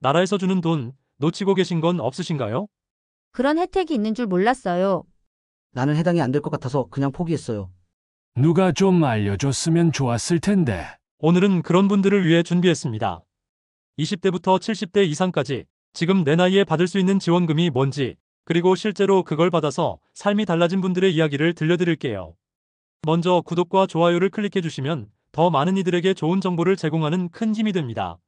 나라에서 주는 돈 놓치고 계신 건 없으신가요? 그런 혜택이 있는 줄 몰랐어요. 나는 해당이 안 될 것 같아서 그냥 포기했어요. 누가 좀 알려줬으면 좋았을 텐데. 오늘은 그런 분들을 위해 준비했습니다. 20대부터 70대 이상까지 지금 내 나이에 받을 수 있는 지원금이 뭔지, 그리고 실제로 그걸 받아서 삶이 달라진 분들의 이야기를 들려드릴게요. 먼저 구독과 좋아요를 클릭해 주시면 더 많은 이들에게 좋은 정보를 제공하는 큰 힘이 됩니다.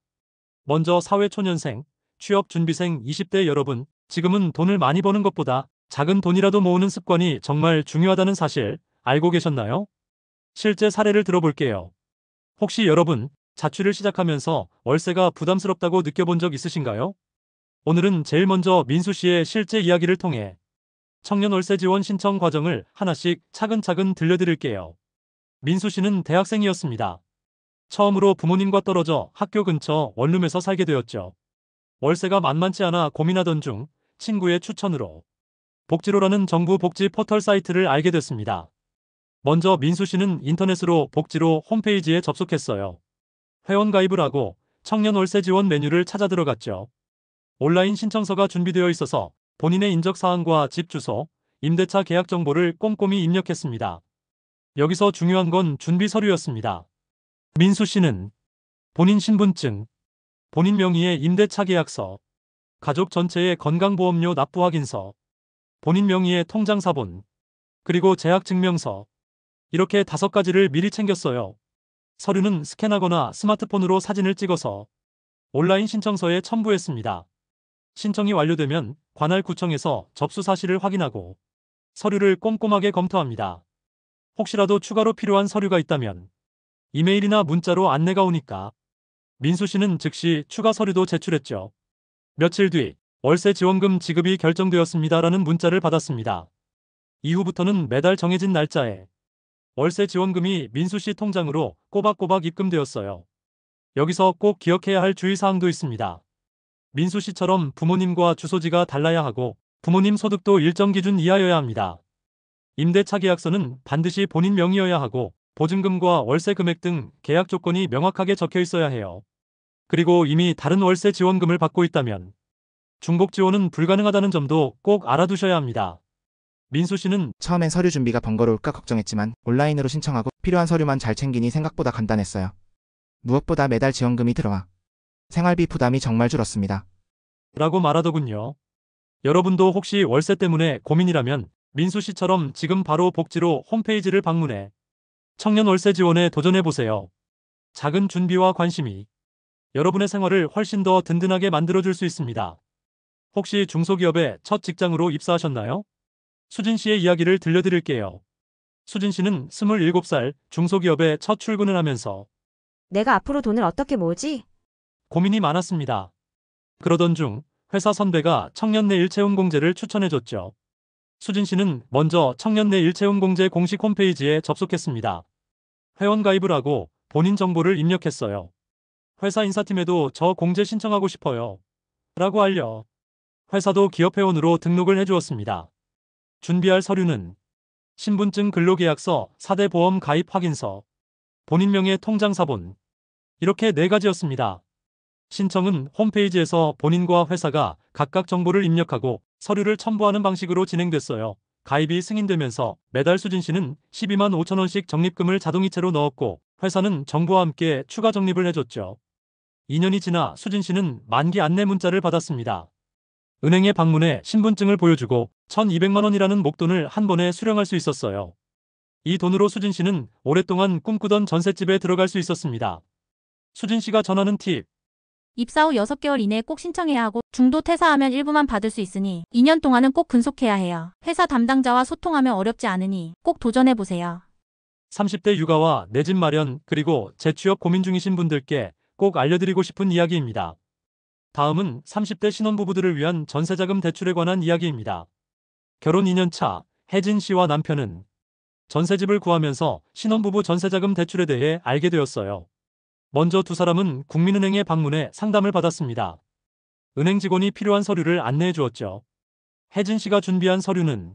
먼저 사회초년생, 취업준비생 20대 여러분, 지금은 돈을 많이 버는 것보다 작은 돈이라도 모으는 습관이 정말 중요하다는 사실 알고 계셨나요? 실제 사례를 들어볼게요. 혹시 여러분, 자취를 시작하면서 월세가 부담스럽다고 느껴본 적 있으신가요? 오늘은 제일 먼저 민수 씨의 실제 이야기를 통해 청년 월세 지원 신청 과정을 하나씩 차근차근 들려드릴게요. 민수 씨는 대학생이었습니다. 처음으로 부모님과 떨어져 학교 근처 원룸에서 살게 되었죠. 월세가 만만치 않아 고민하던 중 친구의 추천으로 복지로라는 정부 복지 포털 사이트를 알게 됐습니다. 먼저 민수 씨는 인터넷으로 복지로 홈페이지에 접속했어요. 회원 가입을 하고 청년 월세 지원 메뉴를 찾아 들어갔죠. 온라인 신청서가 준비되어 있어서 본인의 인적사항과 집 주소, 임대차 계약 정보를 꼼꼼히 입력했습니다. 여기서 중요한 건 준비 서류였습니다. 민수 씨는 본인 신분증, 본인 명의의 임대차 계약서, 가족 전체의 건강보험료 납부 확인서, 본인 명의의 통장사본, 그리고 재학증명서, 이렇게 5가지를 미리 챙겼어요. 서류는 스캔하거나 스마트폰으로 사진을 찍어서 온라인 신청서에 첨부했습니다. 신청이 완료되면 관할 구청에서 접수 사실을 확인하고 서류를 꼼꼼하게 검토합니다. 혹시라도 추가로 필요한 서류가 있다면 이메일이나 문자로 안내가 오니까 민수 씨는 즉시 추가 서류도 제출했죠. 며칠 뒤 월세 지원금 지급이 결정되었습니다라는 문자를 받았습니다. 이후부터는 매달 정해진 날짜에 월세 지원금이 민수 씨 통장으로 꼬박꼬박 입금되었어요. 여기서 꼭 기억해야 할 주의사항도 있습니다. 민수 씨처럼 부모님과 주소지가 달라야 하고 부모님 소득도 일정 기준 이하여야 합니다. 임대차 계약서는 반드시 본인 명의여야 하고 보증금과 월세 금액 등 계약 조건이 명확하게 적혀 있어야 해요. 그리고 이미 다른 월세 지원금을 받고 있다면 중복 지원은 불가능하다는 점도 꼭 알아두셔야 합니다. 민수 씨는 처음엔 서류 준비가 번거로울까 걱정했지만 온라인으로 신청하고 필요한 서류만 잘 챙기니 생각보다 간단했어요. 무엇보다 매달 지원금이 들어와 생활비 부담이 정말 줄었습니다. 라고 말하더군요. 여러분도 혹시 월세 때문에 고민이라면 민수 씨처럼 지금 바로 복지로 홈페이지를 방문해 청년 월세 지원에 도전해보세요. 작은 준비와 관심이 여러분의 생활을 훨씬 더 든든하게 만들어줄 수 있습니다. 혹시 중소기업에 첫 직장으로 입사하셨나요? 수진 씨의 이야기를 들려드릴게요. 수진 씨는 27살 중소기업에 첫 출근을 하면서 내가 앞으로 돈을 어떻게 모으지? 고민이 많았습니다. 그러던 중 회사 선배가 청년 내 일채용 공제를 추천해줬죠. 수진 씨는 먼저 청년 내 일채용 공제 공식 홈페이지에 접속했습니다. 회원 가입을 하고 본인 정보를 입력했어요. 회사 인사팀에도 저 공제 신청하고 싶어요. 라고 알려 회사도 기업 회원으로 등록을 해주었습니다. 준비할 서류는 신분증 근로계약서, 4대 보험 가입 확인서, 본인 명의 통장사본, 이렇게 4가지였습니다. 신청은 홈페이지에서 본인과 회사가 각각 정보를 입력하고 서류를 첨부하는 방식으로 진행됐어요. 가입이 승인되면서 매달 수진 씨는 12만 5천 원씩 적립금을 자동이체로 넣었고 회사는 정보와 함께 추가 적립을 해줬죠. 2년이 지나 수진 씨는 만기 안내 문자를 받았습니다. 은행에 방문해 신분증을 보여주고 1,200만 원이라는 목돈을 한 번에 수령할 수 있었어요. 이 돈으로 수진 씨는 오랫동안 꿈꾸던 전셋집에 들어갈 수 있었습니다. 수진 씨가 전하는 팁. 입사 후 6개월 이내에 꼭 신청해야 하고 중도 퇴사하면 일부만 받을 수 있으니 2년 동안은 꼭 근속해야 해요. 회사 담당자와 소통하면 어렵지 않으니 꼭 도전해보세요. 30대 육아와 내 집 마련 그리고 재취업 고민 중이신 분들께 꼭 알려드리고 싶은 이야기입니다. 다음은 30대 신혼부부들을 위한 전세자금 대출에 관한 이야기입니다. 결혼 2년 차 혜진 씨와 남편은 전세집을 구하면서 신혼부부 전세자금 대출에 대해 알게 되었어요. 먼저 두 사람은 국민은행에 방문해 상담을 받았습니다. 은행 직원이 필요한 서류를 안내해 주었죠. 혜진 씨가 준비한 서류는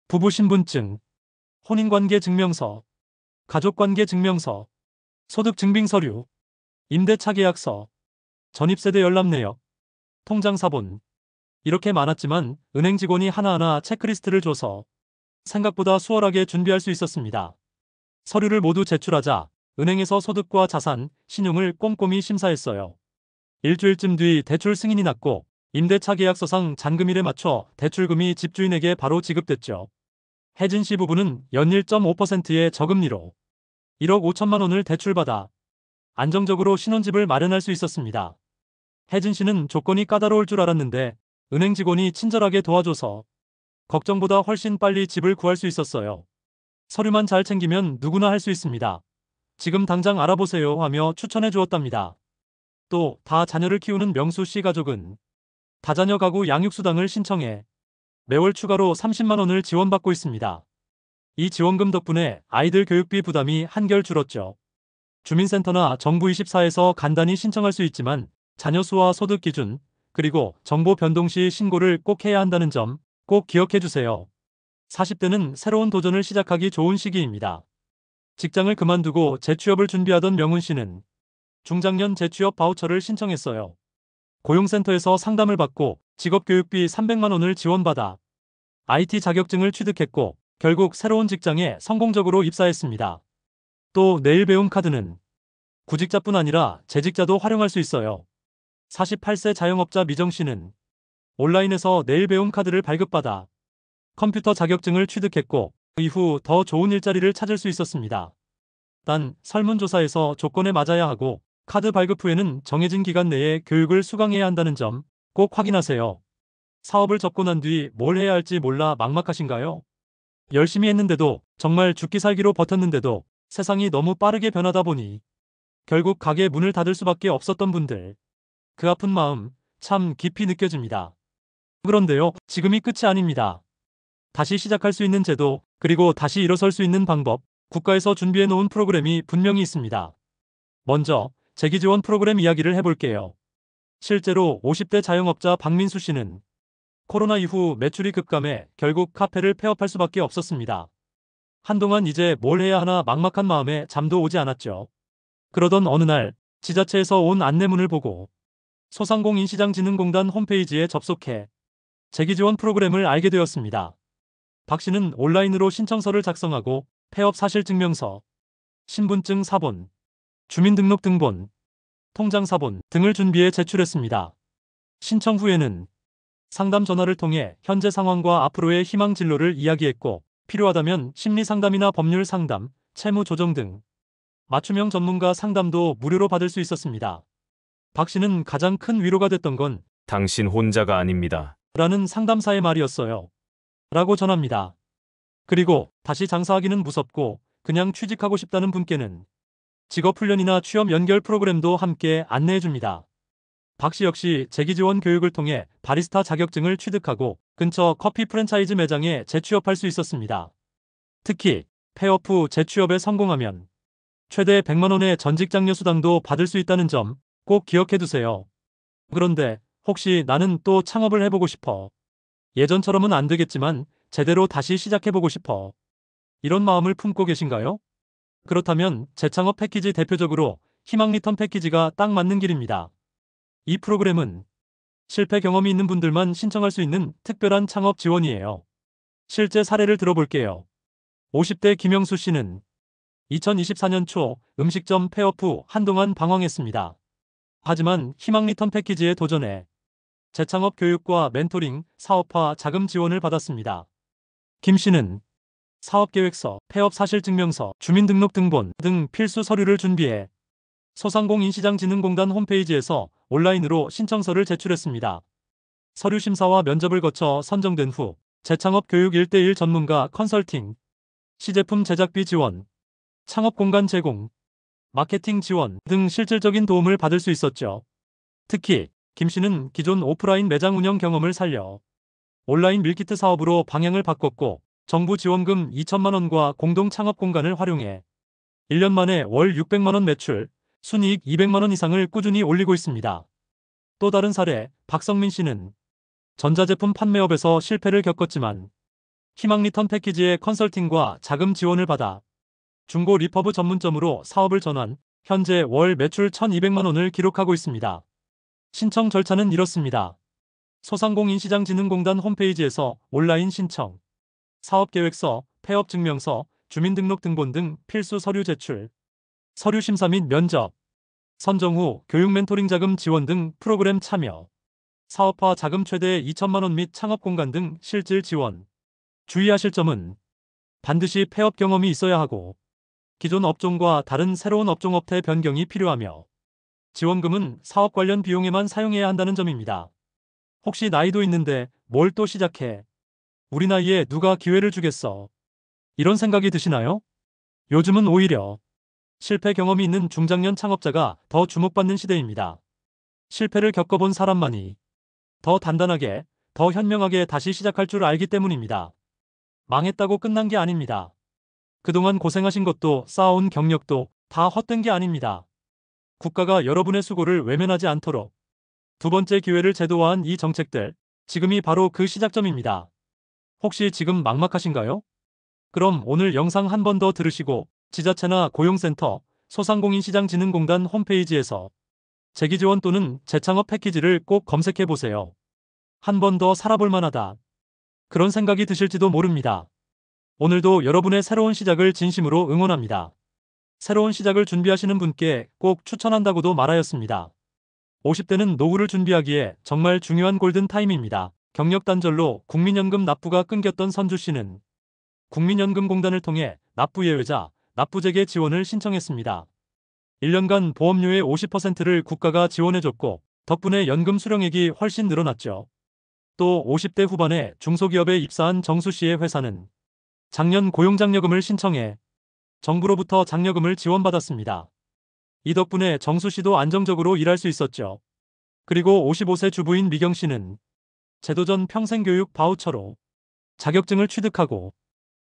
부부 신분증, 혼인관계 증명서, 가족관계 증명서, 소득증빙 서류, 임대차 계약서, 전입세대 열람 내역, 통장 사본. 이렇게 많았지만 은행 직원이 하나하나 체크리스트를 줘서 생각보다 수월하게 준비할 수 있었습니다. 서류를 모두 제출하자 은행에서 소득과 자산, 신용을 꼼꼼히 심사했어요. 일주일쯤 뒤 대출 승인이 났고 임대차 계약서상 잔금일에 맞춰 대출금이 집주인에게 바로 지급됐죠. 혜진 씨 부부는 연일 1.5%의 저금리로 1억 5천만 원을 대출받아 안정적으로 신혼집을 마련할 수 있었습니다. 혜진 씨는 조건이 까다로울 줄 알았는데 은행 직원이 친절하게 도와줘서 걱정보다 훨씬 빨리 집을 구할 수 있었어요. 서류만 잘 챙기면 누구나 할 수 있습니다. 지금 당장 알아보세요 하며 추천해 주었답니다. 또 다 자녀를 키우는 명수 씨 가족은 다자녀 가구 양육수당을 신청해 매월 추가로 30만 원을 지원받고 있습니다. 이 지원금 덕분에 아이들 교육비 부담이 한결 줄었죠. 주민센터나 정부24에서 간단히 신청할 수 있지만 자녀 수와 소득 기준, 그리고 정보 변동 시 신고를 꼭 해야 한다는 점 꼭 기억해 주세요. 40대는 새로운 도전을 시작하기 좋은 시기입니다. 직장을 그만두고 재취업을 준비하던 명훈 씨는 중장년 재취업 바우처를 신청했어요. 고용센터에서 상담을 받고 직업교육비 300만 원을 지원받아 IT 자격증을 취득했고 결국 새로운 직장에 성공적으로 입사했습니다. 또 내일 배움 카드는 구직자뿐 아니라 재직자도 활용할 수 있어요. 48세 자영업자 미정 씨는 온라인에서 내일 배움 카드를 발급받아 컴퓨터 자격증을 취득했고 이후 더 좋은 일자리를 찾을 수 있었습니다. 단 설문조사에서 조건에 맞아야 하고 카드 발급 후에는 정해진 기간 내에 교육을 수강해야 한다는 점 꼭 확인하세요. 사업을 접고 난 뒤 뭘 해야 할지 몰라 막막하신가요? 열심히 했는데도 정말 죽기 살기로 버텼는데도 세상이 너무 빠르게 변하다 보니 결국 가게 문을 닫을 수밖에 없었던 분들. 그 아픈 마음 참 깊이 느껴집니다. 그런데요, 지금이 끝이 아닙니다. 다시 시작할 수 있는 제도, 그리고 다시 일어설 수 있는 방법, 국가에서 준비해 놓은 프로그램이 분명히 있습니다. 먼저 재기지원 프로그램 이야기를 해볼게요. 실제로 50대 자영업자 박민수 씨는 코로나 이후 매출이 급감해 결국 카페를 폐업할 수밖에 없었습니다. 한동안 이제 뭘 해야 하나 막막한 마음에 잠도 오지 않았죠. 그러던 어느 날 지자체에서 온 안내문을 보고 소상공인시장진흥공단 홈페이지에 접속해 재기지원 프로그램을 알게 되었습니다. 박 씨는 온라인으로 신청서를 작성하고 폐업 사실증명서, 신분증 사본, 주민등록등본, 통장 사본 등을 준비해 제출했습니다. 신청 후에는 상담 전화를 통해 현재 상황과 앞으로의 희망 진로를 이야기했고 필요하다면 심리 상담이나 법률 상담, 채무 조정 등 맞춤형 전문가 상담도 무료로 받을 수 있었습니다. 박 씨는 가장 큰 위로가 됐던 건 당신 혼자가 아닙니다. 라는 상담사의 말이었어요. 라고 전합니다. 그리고 다시 장사하기는 무섭고 그냥 취직하고 싶다는 분께는 직업훈련이나 취업 연결 프로그램도 함께 안내해줍니다. 박 씨 역시 재기지원 교육을 통해 바리스타 자격증을 취득하고 근처 커피 프랜차이즈 매장에 재취업할 수 있었습니다. 특히 폐업 후 재취업에 성공하면 최대 100만 원의 전직장려 수당도 받을 수 있다는 점 꼭 기억해두세요. 그런데 혹시 나는 또 창업을 해보고 싶어. 예전처럼은 안 되겠지만 제대로 다시 시작해보고 싶어. 이런 마음을 품고 계신가요? 그렇다면 재창업 패키지 대표적으로 희망 리턴 패키지가 딱 맞는 길입니다. 이 프로그램은 실패 경험이 있는 분들만 신청할 수 있는 특별한 창업 지원이에요. 실제 사례를 들어볼게요. 50대 김영수 씨는 2024년 초 음식점 폐업 후 한동안 방황했습니다. 하지만 희망 리턴 패키지에 도전해 재창업 교육과 멘토링, 사업화 자금 지원을 받았습니다. 김 씨는 사업계획서, 폐업 사실증명서, 주민등록등본 등 필수 서류를 준비해 소상공인시장진흥공단 홈페이지에서 온라인으로 신청서를 제출했습니다. 서류 심사와 면접을 거쳐 선정된 후 재창업 교육 1:1 전문가 컨설팅, 시제품 제작비 지원, 창업 공간 제공, 마케팅 지원 등 실질적인 도움을 받을 수 있었죠. 특히 김 씨는 기존 오프라인 매장 운영 경험을 살려 온라인 밀키트 사업으로 방향을 바꿨고 정부 지원금 2천만 원과 공동 창업 공간을 활용해 1년 만에 월 600만 원 매출, 순이익 200만 원 이상을 꾸준히 올리고 있습니다. 또 다른 사례, 박성민 씨는 전자제품 판매업에서 실패를 겪었지만 희망 리턴 패키지의 컨설팅과 자금 지원을 받아 중고 리퍼브 전문점으로 사업을 전환, 현재 월 매출 1,200만 원을 기록하고 있습니다. 신청 절차는 이렇습니다. 소상공인시장진흥공단 홈페이지에서 온라인 신청, 사업계획서, 폐업증명서, 주민등록등본 등 필수 서류 제출, 서류 심사 및 면접, 선정 후 교육 멘토링 자금 지원 등 프로그램 참여, 사업화 자금 최대 2천만 원 및 창업 공간 등 실질 지원. 주의하실 점은 반드시 폐업 경험이 있어야 하고 기존 업종과 다른 새로운 업종 업태 변경이 필요하며 지원금은 사업 관련 비용에만 사용해야 한다는 점입니다. 혹시 나이도 있는데 뭘 또 시작해? 우리 나이에 누가 기회를 주겠어? 이런 생각이 드시나요? 요즘은 오히려 실패 경험이 있는 중장년 창업자가 더 주목받는 시대입니다. 실패를 겪어본 사람만이 더 단단하게, 더 현명하게 다시 시작할 줄 알기 때문입니다. 망했다고 끝난 게 아닙니다. 그동안 고생하신 것도 쌓아온 경력도 다 헛된 게 아닙니다. 국가가 여러분의 수고를 외면하지 않도록 두 번째 기회를 제도화한 이 정책들, 지금이 바로 그 시작점입니다. 혹시 지금 막막하신가요? 그럼 오늘 영상 한 번 더 들으시고 지자체나 고용센터, 소상공인시장진흥공단 홈페이지에서 재기지원 또는 재창업 패키지를 꼭 검색해 보세요. 한 번 더 살아볼 만하다. 그런 생각이 드실지도 모릅니다. 오늘도 여러분의 새로운 시작을 진심으로 응원합니다. 새로운 시작을 준비하시는 분께 꼭 추천한다고도 말하였습니다. 50대는 노후를 준비하기에 정말 중요한 골든타임입니다. 경력 단절로 국민연금 납부가 끊겼던 선주 씨는 국민연금공단을 통해 납부 예외자, 납부재개 지원을 신청했습니다. 1년간 보험료의 50%를 국가가 지원해줬고 덕분에 연금 수령액이 훨씬 늘어났죠. 또 50대 후반에 중소기업에 입사한 정수 씨의 회사는 작년 고용장려금을 신청해 정부로부터 장려금을 지원받았습니다. 이 덕분에 정수 씨도 안정적으로 일할 수 있었죠. 그리고 55세 주부인 미경 씨는 제도전 평생교육 바우처로 자격증을 취득하고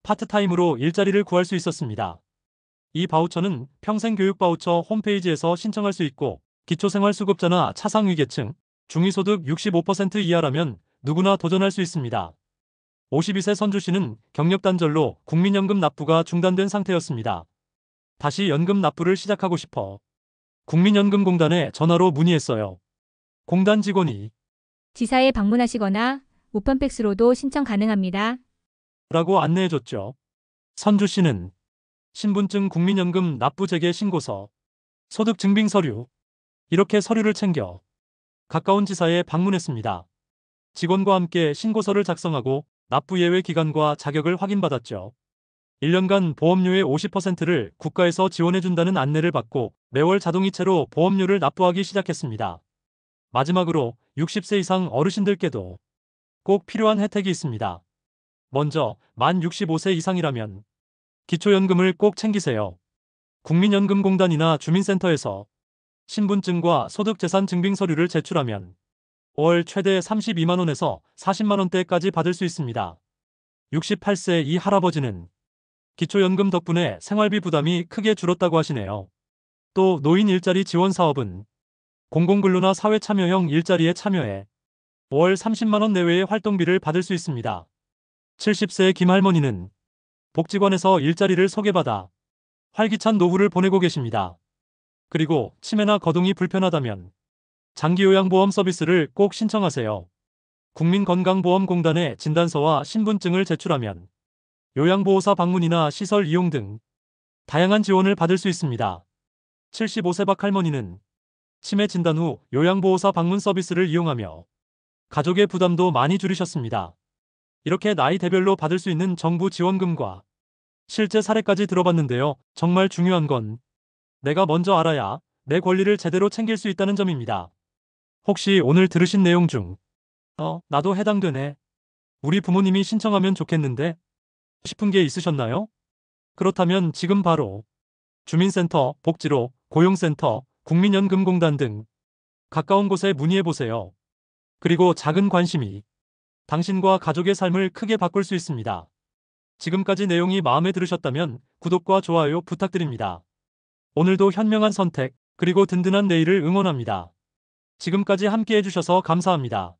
파트타임으로 일자리를 구할 수 있었습니다. 이 바우처는 평생교육 바우처 홈페이지에서 신청할 수 있고 기초생활수급자나 차상위계층, 중위소득 65% 이하라면 누구나 도전할 수 있습니다. 52세 선주 씨는 경력 단절로 국민연금 납부가 중단된 상태였습니다. 다시 연금 납부를 시작하고 싶어 국민연금공단에 전화로 문의했어요. 공단 직원이 지사에 방문하시거나 우편 팩스로도 신청 가능합니다. 라고 안내해줬죠. 선주 씨는 신분증, 국민연금 납부 재개 신고서, 소득증빙서류, 이렇게 서류를 챙겨 가까운 지사에 방문했습니다. 직원과 함께 신고서를 작성하고 납부 예외 기간과 자격을 확인받았죠. 1년간 보험료의 50%를 국가에서 지원해준다는 안내를 받고 매월 자동이체로 보험료를 납부하기 시작했습니다. 마지막으로 60세 이상 어르신들께도 꼭 필요한 혜택이 있습니다. 먼저 만 65세 이상이라면 기초연금을 꼭 챙기세요. 국민연금공단이나 주민센터에서 신분증과 소득재산증빙서류를 제출하면 월 최대 32만원에서 40만원대까지 받을 수 있습니다. 68세 이 할아버지는 기초연금 덕분에 생활비 부담이 크게 줄었다고 하시네요. 또 노인 일자리 지원 사업은 공공근로나 사회참여형 일자리에 참여해 월 30만원 내외의 활동비를 받을 수 있습니다. 70세 김할머니는 복지관에서 일자리를 소개받아 활기찬 노후를 보내고 계십니다. 그리고 치매나 거동이 불편하다면 장기요양보험 서비스를 꼭 신청하세요. 국민건강보험공단에 진단서와 신분증을 제출하면 요양보호사 방문이나 시설 이용 등 다양한 지원을 받을 수 있습니다. 75세 박할머니는 치매 진단 후 요양보호사 방문 서비스를 이용하며 가족의 부담도 많이 줄이셨습니다. 이렇게 나이대별로 받을 수 있는 정부 지원금과 실제 사례까지 들어봤는데요. 정말 중요한 건 내가 먼저 알아야 내 권리를 제대로 챙길 수 있다는 점입니다. 혹시 오늘 들으신 내용 중 나도 해당되네. 우리 부모님이 신청하면 좋겠는데 싶은 게 있으셨나요? 그렇다면 지금 바로 주민센터, 복지로, 고용센터, 국민연금공단 등 가까운 곳에 문의해보세요. 그리고 작은 관심이 당신과 가족의 삶을 크게 바꿀 수 있습니다. 지금까지 내용이 마음에 들으셨다면 구독과 좋아요 부탁드립니다. 오늘도 현명한 선택, 그리고 든든한 내일을 응원합니다. 지금까지 함께 해주셔서 감사합니다.